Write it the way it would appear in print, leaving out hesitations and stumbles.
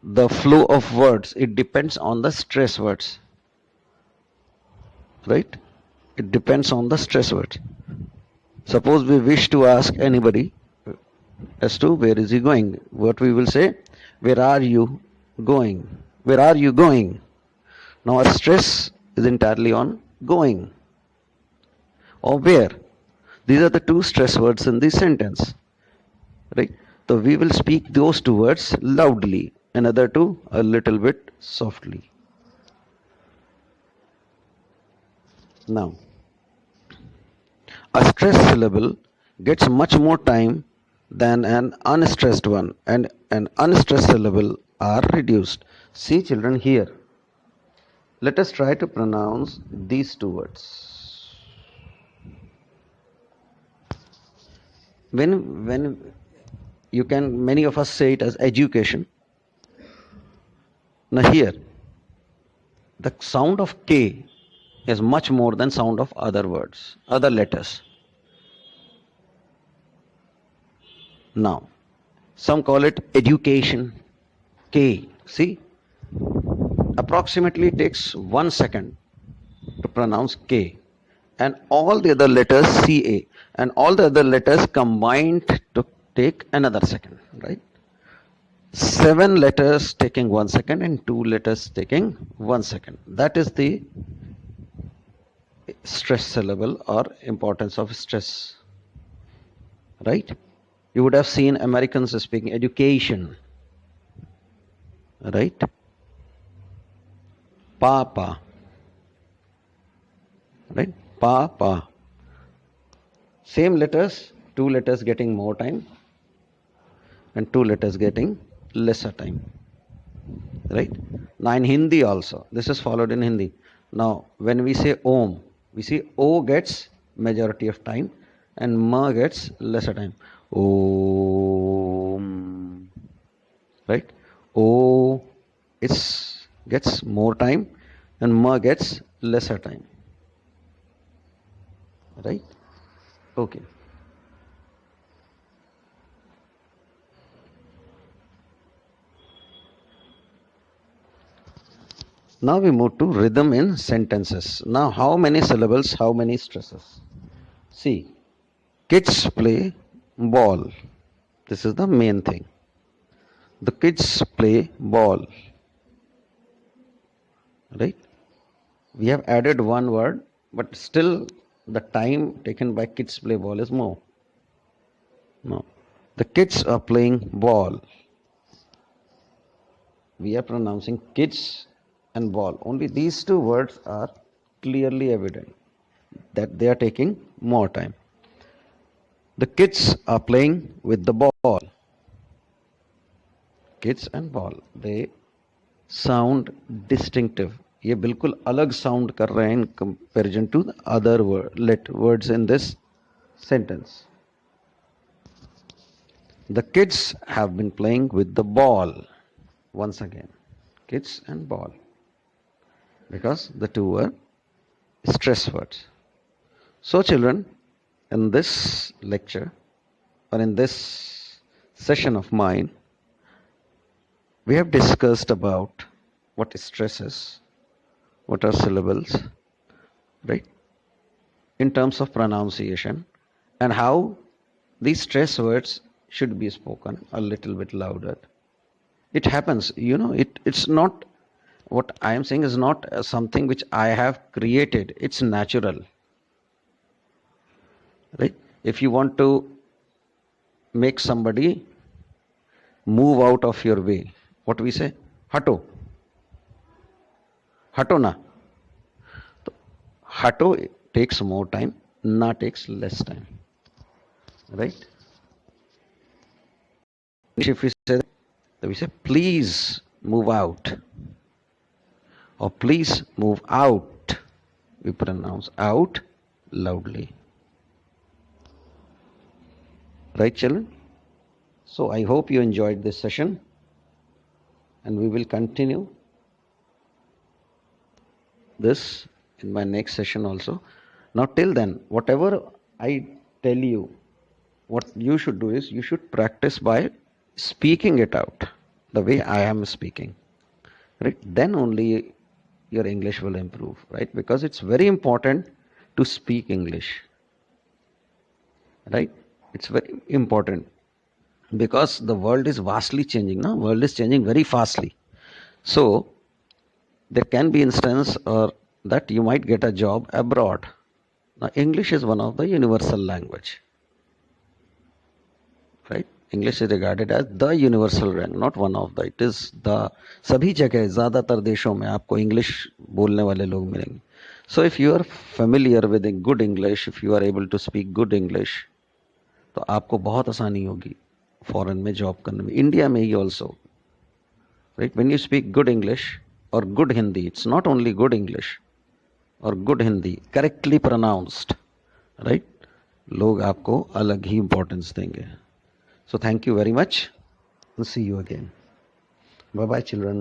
the flow of words, it depends on the stress words, right? It depends on the stress words. Suppose we wish to ask anybody as to where is he going, what we will say, where are you going? Where are you going? Now our stress is entirely on going or where. These are the two stress words in the sentence, right? So we will speak those two words loudly and other two a little bit softly. Now, a stressed syllable gets much more time than an unstressed one, and an unstressed syllable are reduced. See children here. Let us try to pronounce these two words. When you can, many of us say it as education. Now here, the sound of K is much more than sound of other words, other letters. Now, some call it education. K. See, approximately takes 1 second to pronounce K, and all the other letters CA, and all the other letters combined to take another second, right? 7 letters taking 1 second and 2 letters taking 1 second. That is the stress syllable or importance of stress, right? You would have seen Americans speaking education, right? Papa, right? Papa. Same letters, 2 letters getting more time and 2 letters getting lesser time, right? Now in Hindi also, this is followed in Hindi. Now when we say Om, we see O gets majority of time and Ma gets lesser time. Om, right? O gets more time and Ma gets lesser time, right? Okay. Now we move to rhythm in sentences. Now how many syllables, how many stresses? See, kids play ball. This is the main thing. The kids play ball, right? We have added one word, but still the time taken by kids play ball is more. No. The kids are playing ball. We are pronouncing kids and ball. Only these two words are clearly evident that they are taking more time. The kids are playing with the ball. Kids and ball, they sound distinctive. ये बिल्कुल अलग sound कर रहे हैं in comparison to the other words in this sentence. The kids have been playing with the ball. Once again, kids and ball, because the two were stress words. So children, in this lecture or in this session of mine, we have discussed about what stress is, what are syllables, right? In terms of pronunciation, and how these stress words should be spoken a little bit louder. It happens, it's not, what I am saying is not something which I have created, it's natural, right? If you want to make somebody move out of your way, what we say, hato na. So, hato takes more time, na takes less time, right? If we say please move out or please move out, we pronounce out loudly, right children? So I hope you enjoyed this session, and we will continue this in my next session also. Now till then, whatever I tell you, what you should do is you should practice by speaking it out. the way I am speaking, right? Then only your English will improve, right? Because it's very important to speak English, right? It's very important because the world is vastly changing now. World is changing very fastly. So there can be instance or that you might get a job abroad. Now English is one of the universal language, right? English is regarded as the universal language, not one of the. It is the सभी जगह ज़्यादातर देशों में आपको English बोलने वाले लोग मिलेंगे. So if you are familiar with good English, if you are able to speak good English, तो आपको बहुत आसानी होगी फॉरेन में जॉब करने में, इंडिया में ही also, right? When you speak good English और good Hindi, it's not only good English और good Hindi correctly pronounced, right, लोग आपको अलग ही इंपॉर्टेंस देंगे. So thank you very much. We'll see you again. Bye bye, children.